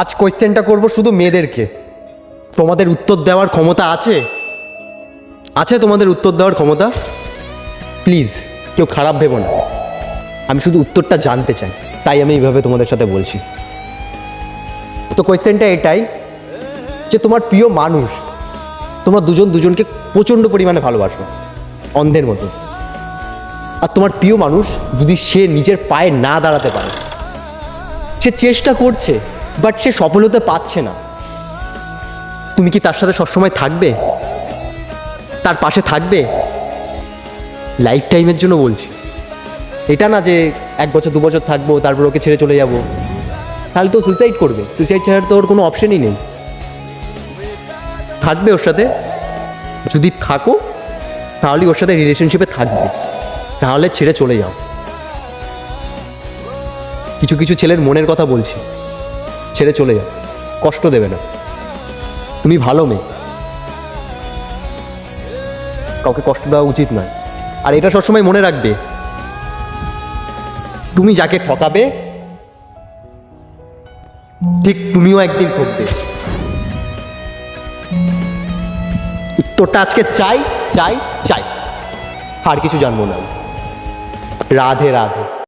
আজ কোয়েশ্চেনটা করব শুধু মেয়েদেরকে। তোমাদের উত্তর দেওয়ার ক্ষমতা আছে? আছে তোমাদের উত্তর দেওয়ার ক্ষমতা? প্লিজ কেউ খারাপ ভেবো না, আমি শুধু উত্তরটা জানতে চাই, তাই আমি এইভাবে তোমাদের সাথে বলছি। তো কোয়েশ্চেনটা এটাই যে তোমার প্রিয় মানুষ, তোমরা দুজন দুজনকে প্রচণ্ড পরিমাণে ভালোবাসো, অন্ধের মতো। আর তোমার প্রিয় মানুষ যদি সে নিজের পায়ে না দাঁড়াতে পারে, সে চেষ্টা করছে বাট সে সফল হতে পারছে না, তুমি কি তার সাথে সবসময় থাকবে? তার পাশে থাকবে? লাইফ টাইমের জন্য বলছি, এটা না যে 1 বছর 2 বছর থাকবো তারপর ওকে ছেড়ে চলে যাব, তাহলে তো সুইসাইড করবে। সুইসাইড ছাড়ার তো ওর কোনো অপশনই নেই। থাকবে ওর সাথে? যদি থাকো তাহলে ওর সাথে রিলেশনশিপে থাকবে, তাহলে ছেড়ে চলে যাও। কিছু কিছু ছেলের মনের কথা বলছি, ছেড়ে চলে যাও, কষ্ট দেবে না। তুমি ভালো মেয়ে, কাউকে কষ্ট দেওয়া উচিত নয়। আর এটা সবসময় মনে রাখবে, তুমি যাকে ঠকাবে ঠিক তুমিও একদিন ঠকবে। উত্তরটা আজকে চাই চাই চাই, আর কিছু জানবো না। রাধে রাধে।